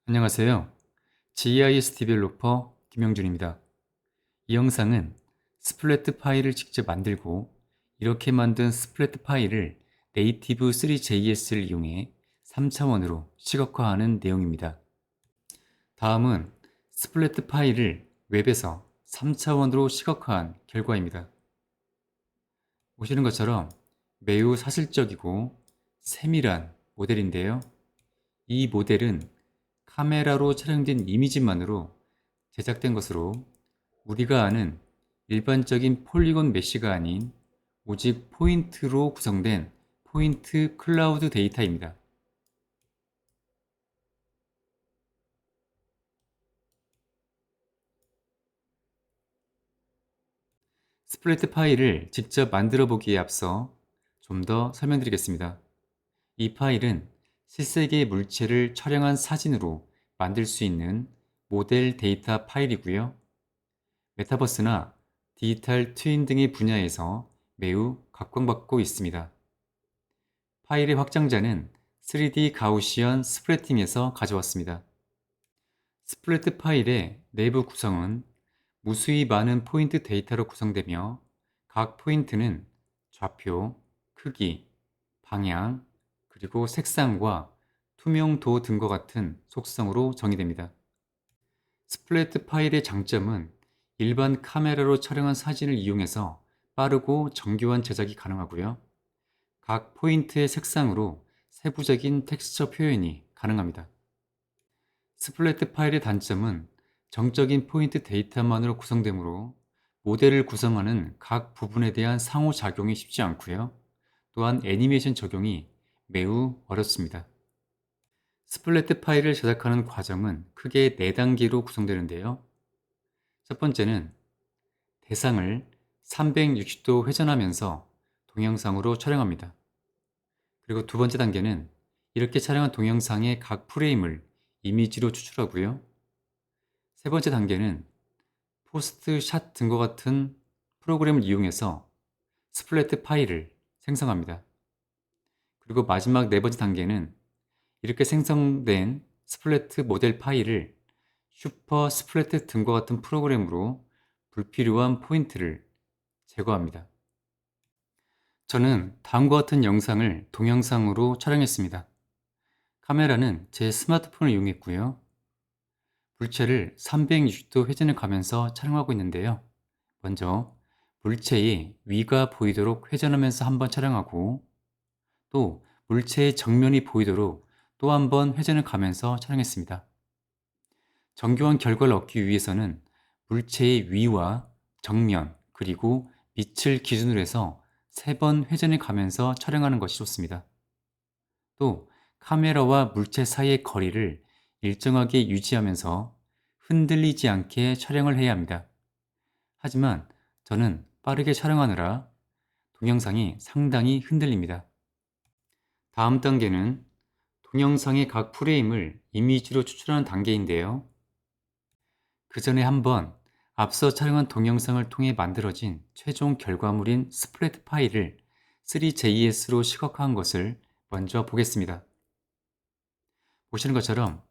안녕하세요. GIS 디벨로퍼 김영준입니다. 이 영상은 스플래트 파일을 직접 만들고 이렇게 만든 스플래트 파일을 네이티브 3JS를 이용해 3차원으로 시각화하는 내용입니다. 다음은 스플래트 파일을 웹에서 3차원으로 시각화한 결과입니다. 보시는 것처럼 매우 사실적이고 세밀한 모델인데요. 이 모델은 카메라로 촬영된 이미지만으로 제작된 것으로 우리가 아는 일반적인 폴리곤 메쉬가 아닌 오직 포인트로 구성된 포인트 클라우드 데이터입니다. 스플래트 파일을 직접 만들어 보기에 앞서 좀 더 설명드리겠습니다. 이 파일은 실세계의 물체를 촬영한 사진으로 만들 수 있는 모델 데이터 파일이고요. 메타버스나 디지털 트윈 등의 분야에서 매우 각광받고 있습니다. 파일의 확장자는 3D 가우시언 스프레팅에서 가져왔습니다. 스플래트 파일의 내부 구성은 무수히 많은 포인트 데이터로 구성되며 각 포인트는 좌표, 크기, 방향, 그리고 색상과 투명도 등과 같은 속성으로 정의됩니다. 스플래트 파일의 장점은 일반 카메라로 촬영한 사진을 이용해서 빠르고 정교한 제작이 가능하고요. 각 포인트의 색상으로 세부적인 텍스처 표현이 가능합니다. 스플래트 파일의 단점은 정적인 포인트 데이터만으로 구성되므로 모델을 구성하는 각 부분에 대한 상호작용이 쉽지 않고요. 또한 애니메이션 적용이 매우 어렵습니다. 스플래트 파일을 제작하는 과정은 크게 4단계로 구성되는데요. 첫 번째는 대상을 360도 회전하면서 동영상으로 촬영합니다. 그리고 두 번째 단계는 이렇게 촬영한 동영상의 각 프레임을 이미지로 추출하고요. 세 번째 단계는 포스트 샷 등과 같은 프로그램을 이용해서 스플래트 파일을 생성합니다. 그리고 마지막 네 번째 단계는 이렇게 생성된 스플래트 모델 파일을 슈퍼 스플래트 등과 같은 프로그램으로 불필요한 포인트를 제거합니다. 저는 다음과 같은 영상을 동영상으로 촬영했습니다. 카메라는 제 스마트폰을 이용했고요. 물체를 360도 회전해 가면서 촬영하고 있는데요. 먼저 물체의 위가 보이도록 회전하면서 한번 촬영하고 또 물체의 정면이 보이도록 또 한 번 회전을 가면서 촬영했습니다. 정교한 결과를 얻기 위해서는 물체의 위와 정면 그리고 빛을 기준으로 해서 3번 회전해 가면서 촬영하는 것이 좋습니다. 또 카메라와 물체 사이의 거리를 일정하게 유지하면서 흔들리지 않게 촬영을 해야 합니다. 하지만 저는 빠르게 촬영하느라 동영상이 상당히 흔들립니다. 다음 단계는 동영상의 각 프레임을 이미지로 추출하는 단계인데요. 그 전에 한번 앞서 촬영한 동영상을 통해 만들어진 최종 결과물인 스플래트 파일을 3JS로 시각화한 것을 먼저 보겠습니다. 보시는 것처럼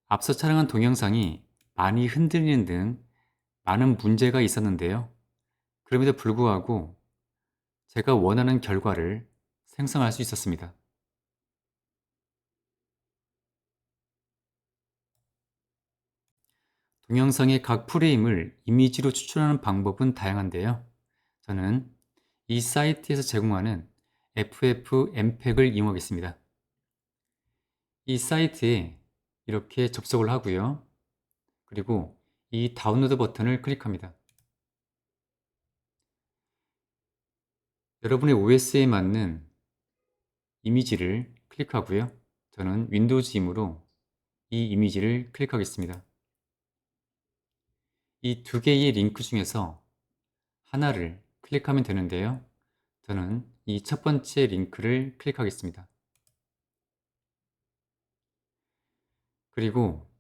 앞서 촬영한 동영상이 많이 흔들리는 등 많은 문제가 있었는데요. 그럼에도 불구하고 제가 원하는 결과를 생성할 수 있었습니다. 동영상의 각 프레임을 이미지로 추출하는 방법은 다양한데요. 저는 이 사이트에서 제공하는 FFmpeg을 이용하겠습니다. 이 사이트에 이렇게 접속을 하고요. 그리고 이 다운로드 버튼을 클릭합니다. 여러분의 OS에 맞는 이미지를 클릭하고요. 저는 윈도우즈이므로 이 이미지를 클릭하겠습니다. 이 두 개의 링크 중에서 하나를 클릭하면 되는데요. 저는 이 첫 번째 링크를 클릭하겠습니다. 그리고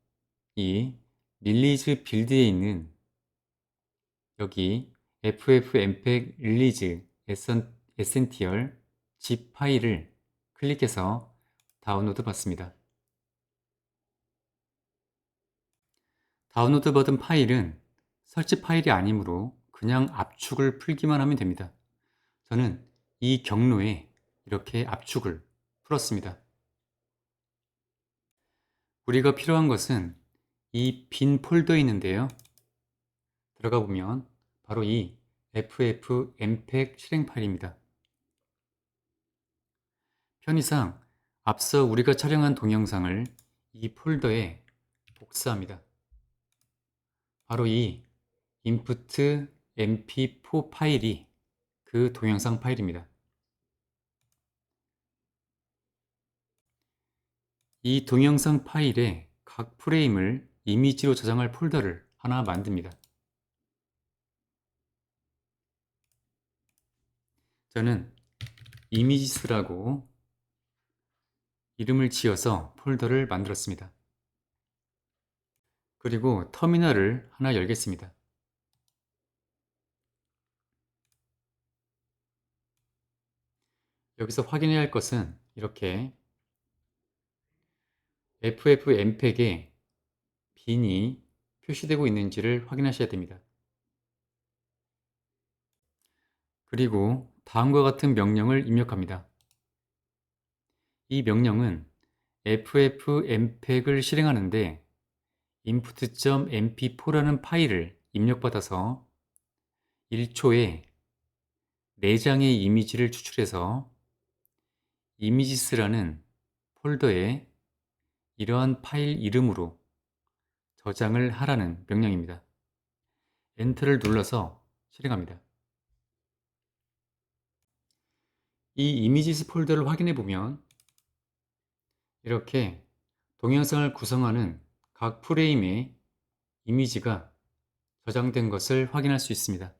이 릴리즈 빌드에 있는 여기 FFmpeg 릴리즈 에센티얼 zip 파일을 클릭해서 다운로드 받습니다. 다운로드 받은 파일은 설치 파일이 아니므로 그냥 압축을 풀기만 하면 됩니다. 저는 이 경로에 이렇게 압축을 풀었습니다. 우리가 필요한 것은 이 빈 폴더에 있는데요. 들어가 보면 바로 이 FFmpeg 실행 파일입니다. 편의상 앞서 우리가 촬영한 동영상을 이 폴더에 복사합니다. 바로 이 input mp4 파일이 그 동영상 파일입니다. 이 동영상 파일에 각 프레임을 이미지로 저장할 폴더를 하나 만듭니다. 저는 이미지스라고 이름을 지어서 폴더를 만들었습니다. 그리고 터미널을 하나 열겠습니다. 여기서 확인해야 할 것은 이렇게 FFmpeg에 빈이 표시되고 있는지를 확인하셔야 됩니다. 그리고 다음과 같은 명령을 입력합니다. 이 명령은 FFmpeg을 실행하는데 input.mp4라는 파일을 입력받아서 1초에 4장의 이미지를 추출해서 images라는 폴더에 이러한 파일 이름으로 저장을 하라는 명령입니다. 엔터를 눌러서 실행합니다. 이 images 폴더를 확인해 보면 이렇게 동영상을 구성하는 각 프레임의 이미지가 저장된 것을 확인할 수 있습니다.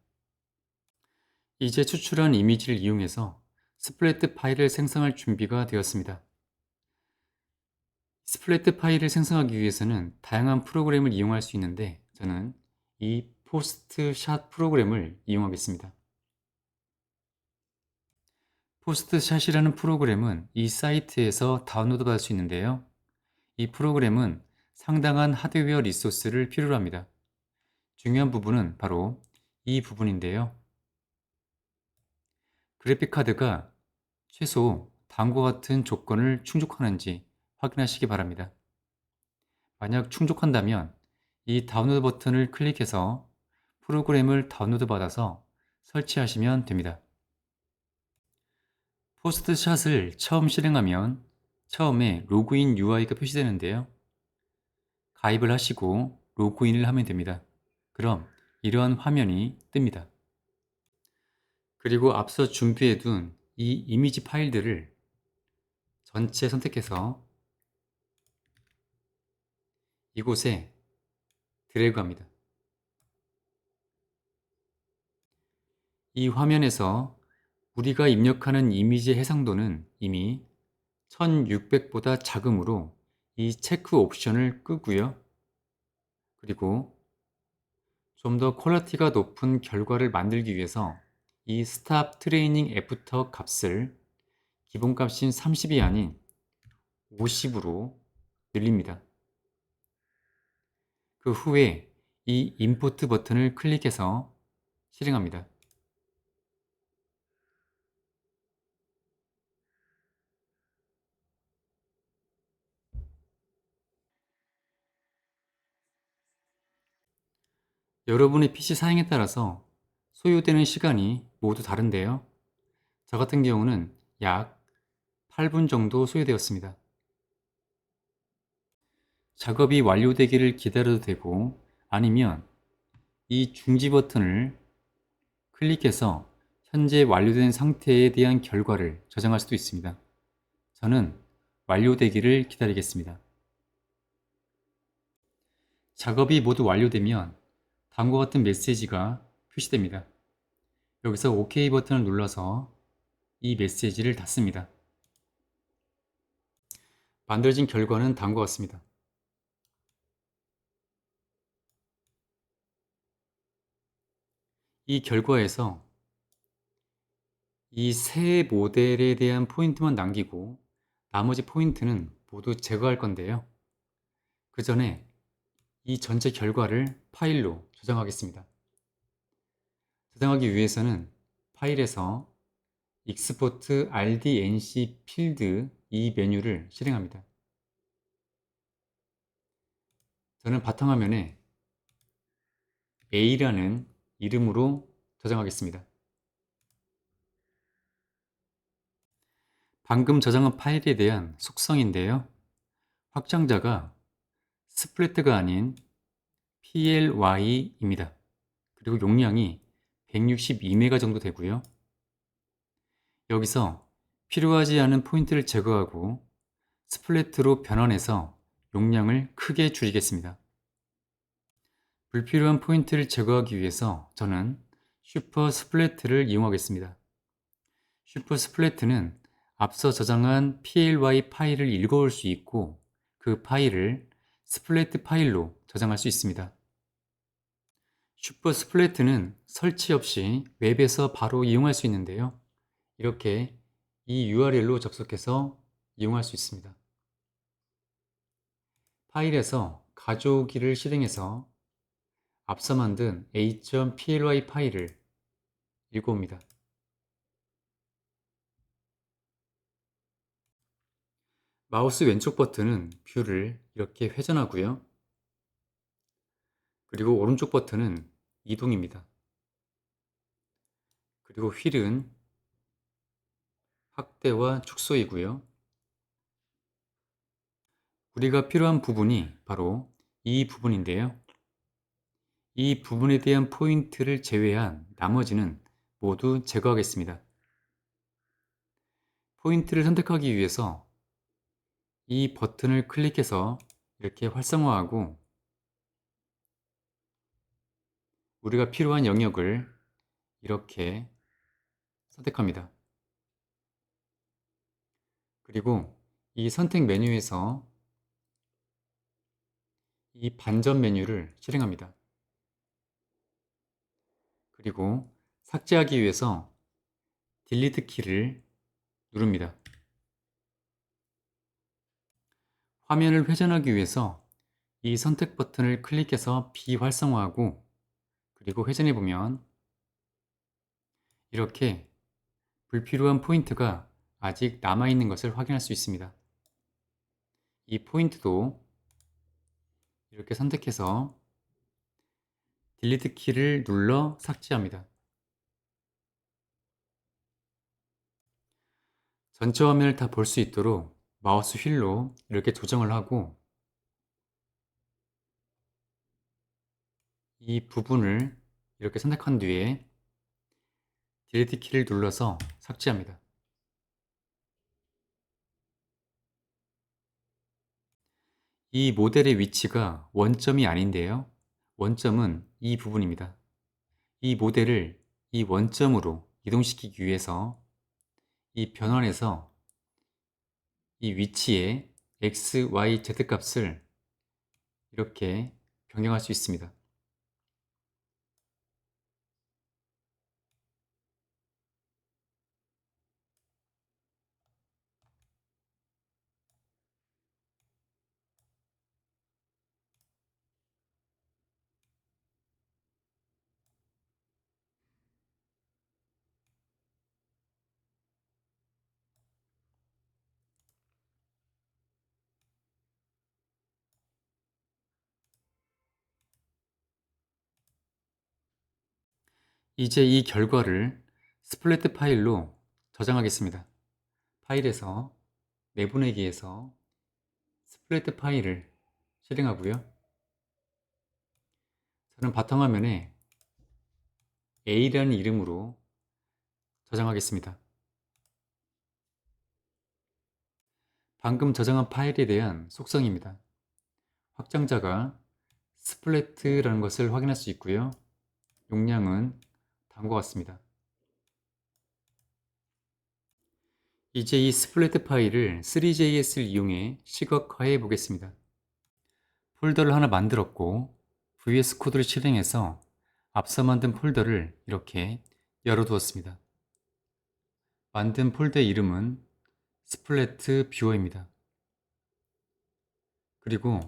이제 추출한 이미지를 이용해서 스플래트 파일을 생성할 준비가 되었습니다. 스플래트 파일을 생성하기 위해서는 다양한 프로그램을 이용할 수 있는데 저는 이 포스트샷 프로그램을 이용하겠습니다. 포스트샷이라는 프로그램은 이 사이트에서 다운로드 받을 수 있는데요. 이 프로그램은 상당한 하드웨어 리소스를 필요로 합니다. 중요한 부분은 바로 이 부분인데요. 그래픽카드가 최소 다음과 같은 조건을 충족하는지 확인하시기 바랍니다. 만약 충족한다면 이 다운로드 버튼을 클릭해서 프로그램을 다운로드 받아서 설치하시면 됩니다. 포스트샷을 처음 실행하면 처음에 로그인 UI가 표시되는데요. 가입을 하시고 로그인을 하면 됩니다. 그럼 이러한 화면이 뜹니다. 그리고 앞서 준비해둔 이 이미지 파일들을 전체 선택해서 이곳에 드래그합니다. 이 화면에서 우리가 입력하는 이미지의 해상도는 이미 1600보다 작으므로 이 체크 옵션을 끄고요. 그리고 좀 더 퀄리티가 높은 결과를 만들기 위해서 이 Stop Training After 값을 기본값인 30이 아닌 50으로 늘립니다. 그 후에 이 임포트 버튼을 클릭해서 실행합니다. 여러분의 PC 사양에 따라서 소요되는 시간이 모두 다른데요. 저 같은 경우는 약 8분 정도 소요되었습니다. 작업이 완료되기를 기다려도 되고 아니면 이 중지 버튼을 클릭해서 현재 완료된 상태에 대한 결과를 저장할 수도 있습니다. 저는 완료되기를 기다리겠습니다. 작업이 모두 완료되면 다음과 같은 메시지가 표시됩니다. 여기서 OK 버튼을 눌러서 이 메시지를 닫습니다. 만들어진 결과는 다음과 같습니다. 이 결과에서 이 새 모델에 대한 포인트만 남기고 나머지 포인트는 모두 제거할 건데요. 그 전에 이 전체 결과를 파일로 저장하겠습니다. 저장하기 위해서는 파일에서 Export RDNC 필드 이 메뉴를 실행합니다. 저는 바탕화면에 A라는 이름으로 저장하겠습니다. 방금 저장한 파일에 대한 속성인데요. 확장자가 스플래트가 아닌 PLY입니다. 그리고 용량이 162메가 정도 되고요. 여기서 필요하지 않은 포인트를 제거하고 스플래트로 변환해서 용량을 크게 줄이겠습니다. 불필요한 포인트를 제거하기 위해서 저는 슈퍼 스플래트를 이용하겠습니다. 슈퍼 스플래트는 앞서 저장한 PLY 파일을 읽어올 수 있고 그 파일을 스플래트 파일로 저장할 수 있습니다. 슈퍼 스플래트는 설치 없이 웹에서 바로 이용할 수 있는데요. 이렇게 이 URL로 접속해서 이용할 수 있습니다. 파일에서 가져오기를 실행해서 앞서 만든 a.ply 파일을 읽어옵니다. 마우스 왼쪽 버튼은 뷰를 이렇게 회전하고요. 그리고 오른쪽 버튼은 이동입니다. 그리고 휠은 확대와 축소이고요. 우리가 필요한 부분이 바로 이 부분인데요. 이 부분에 대한 포인트를 제외한 나머지는 모두 제거하겠습니다. 포인트를 선택하기 위해서 이 버튼을 클릭해서 이렇게 활성화하고 우리가 필요한 영역을 이렇게 선택합니다. 그리고 이 선택 메뉴에서 이 반전 메뉴를 실행합니다. 그리고 삭제하기 위해서 딜리트 키를 누릅니다. 화면을 회전하기 위해서 이 선택 버튼을 클릭해서 비활성화하고 그리고 회전해 보면 이렇게 불필요한 포인트가 아직 남아있는 것을 확인할 수 있습니다. 이 포인트도 이렇게 선택해서 딜리트 키를 눌러 삭제합니다. 전체 화면을 다 볼 수 있도록 마우스 휠로 이렇게 조정을 하고 이 부분을 이렇게 선택한 뒤에 딜리트 키를 눌러서 삭제합니다. 이 모델의 위치가 원점이 아닌데요. 원점은 이 부분입니다. 이 모델을 이 원점으로 이동시키기 위해서 이 변환에서 이 위치에 x, y, z 값을 이렇게 변경할 수 있습니다. 이제 이 결과를 스플래트 파일로 저장하겠습니다. 파일에서 내보내기에서 스플래트 파일을 실행하고요. 저는 바탕화면에 A라는 이름으로 저장하겠습니다. 방금 저장한 파일에 대한 속성입니다. 확장자가 스플래트라는 것을 확인할 수 있고요. 용량은 다음과 같습니다. 이제 이 스플래트 파일을 3JS를 이용해 시각화해 보겠습니다. 폴더를 하나 만들었고 VS 코드를 실행해서 앞서 만든 폴더를 이렇게 열어두었습니다. 만든 폴더의 이름은 스플래트 뷰어입니다. 그리고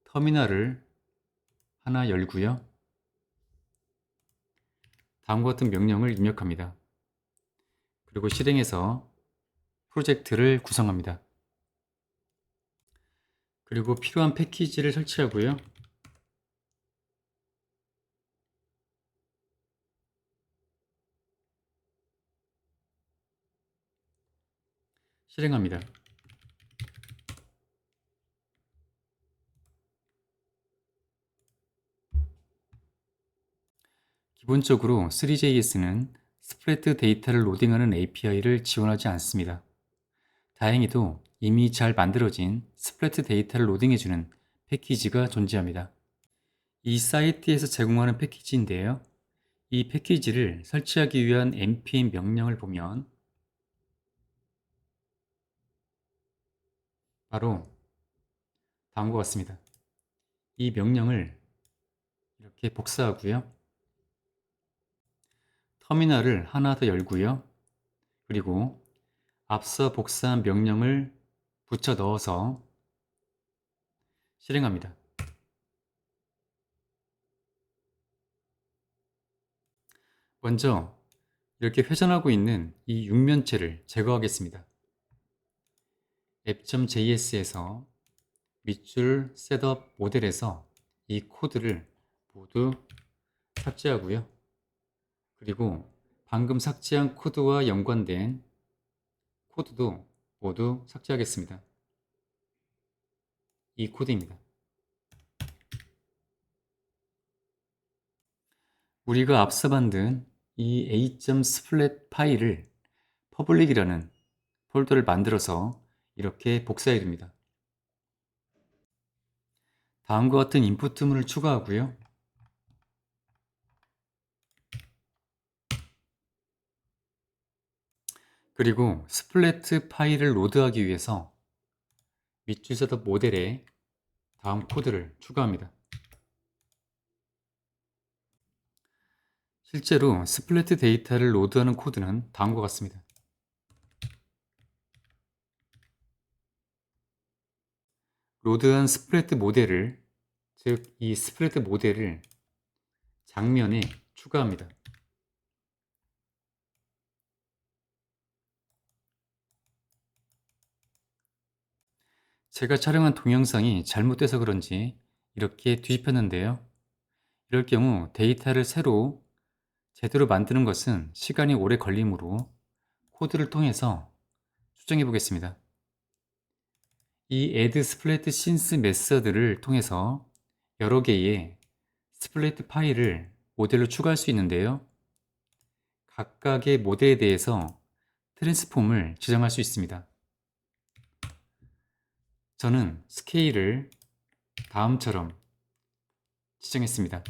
터미널을 하나 열고요. 다음과 같은 명령을 입력합니다. 그리고 실행해서 프로젝트를 구성합니다. 그리고 필요한 패키지를 설치하고요. 실행합니다. 기본적으로 3JS는 스프레드 데이터를 로딩하는 API를 지원하지 않습니다. 다행히도 이미 잘 만들어진 스프레드 데이터를 로딩해주는 패키지가 존재합니다. 이 사이트에서 제공하는 패키지인데요. 이 패키지를 설치하기 위한 npm 명령을 보면 바로 다음과 같습니다. 이 명령을 이렇게 복사하고요. 터미널을 하나 더 열고요. 그리고 앞서 복사한 명령을 붙여 넣어서 실행합니다. 먼저 이렇게 회전하고 있는 이 육면체를 제거하겠습니다. app.js에서 밑줄 셋업 모델에서 이 코드를 모두 삭제하고요. 그리고 방금 삭제한 코드와 연관된 코드도 모두 삭제하겠습니다. 이 코드입니다. 우리가 앞서 만든 이 a.split 파일을 public이라는 폴더를 만들어서 이렇게 복사해 둡니다. 다음과 같은 인풋문을 추가하고요. 그리고 스플래트 파일을 로드하기 위해서 밑줄 셋업 모델에 다음 코드를 추가합니다. 실제로 스플래트 데이터를 로드하는 코드는 다음과 같습니다. 로드한 스플래트 모델을, 즉 이 스플래트 모델을 장면에 추가합니다. 제가 촬영한 동영상이 잘못돼서 그런지 이렇게 뒤집혔는데요. 이럴 경우 데이터를 새로 제대로 만드는 것은 시간이 오래 걸리므로 코드를 통해서 수정해 보겠습니다. 이 add split since 메서드를 통해서 여러 개의 스플릿 파일을 모델로 추가할 수 있는데요. 각각의 모델에 대해서 트랜스폼을 지정할 수 있습니다. 저는 스케일을 다음처럼 지정했습니다.